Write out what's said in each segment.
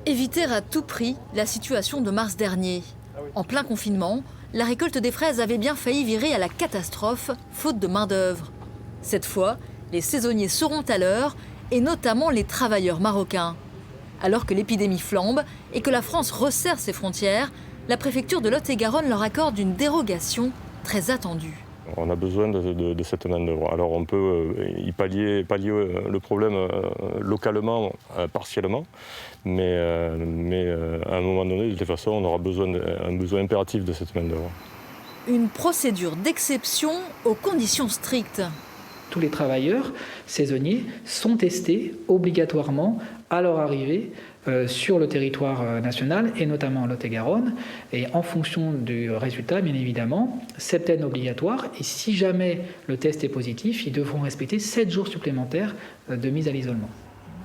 Éviter à tout prix la situation de mars dernier. En plein confinement, la récolte des fraises avait bien failli virer à la catastrophe, faute de main-d'œuvre. Cette fois, les saisonniers seront à l'heure, et notamment les travailleurs marocains. Alors que l'épidémie flambe et que la France resserre ses frontières, la préfecture de Lot-et-Garonne leur accorde une dérogation très attendue. On a besoin de cette main-d'œuvre. Alors on peut y pallier le problème localement, partiellement, mais à un moment donné, de toute façon, on aura un besoin impératif de cette main-d'œuvre. Une procédure d'exception aux conditions strictes. Tous les travailleurs saisonniers sont testés obligatoirement à leur arrivée sur le territoire national et notamment en Lot-et-Garonne. Et en fonction du résultat, bien évidemment, septaine obligatoire. Et si jamais le test est positif, ils devront respecter 7 jours supplémentaires de mise à l'isolement.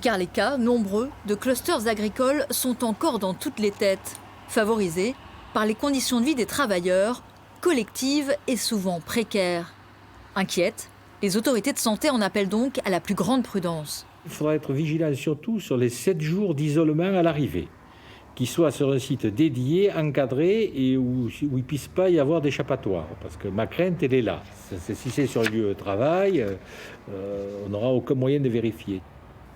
Car les cas, nombreux, de clusters agricoles sont encore dans toutes les têtes, favorisés par les conditions de vie des travailleurs, collectives et souvent précaires. Inquiètes, les autorités de santé en appellent donc à la plus grande prudence. Il faudra être vigilant surtout sur les 7 jours d'isolement à l'arrivée, qui soient sur un site dédié, encadré et où il ne puisse pas y avoir d'échappatoire. Parce que ma crainte, elle est là. Si c'est sur le lieu de travail, on n'aura aucun moyen de vérifier.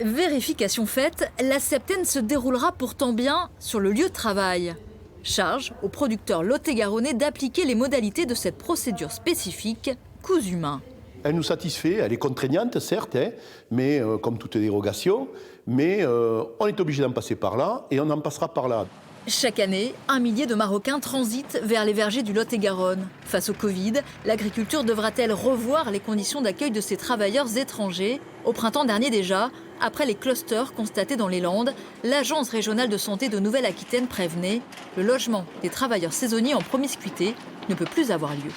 Vérification faite, la septaine se déroulera pourtant bien sur le lieu de travail. Charge aux producteurs lot-et-garonnais d'appliquer les modalités de cette procédure spécifique, coûts humains. Elle nous satisfait, elle est contraignante certes, mais comme toute dérogation, mais on est obligé d'en passer par là et on en passera par là. Chaque année, 1 millier de Marocains transitent vers les vergers du Lot-et-Garonne. Face au Covid, l'agriculture devra-t-elle revoir les conditions d'accueil de ces travailleurs étrangers? Au printemps dernier déjà, après les clusters constatés dans les Landes, l'Agence régionale de santé de Nouvelle-Aquitaine prévenait: le logement des travailleurs saisonniers en promiscuité ne peut plus avoir lieu.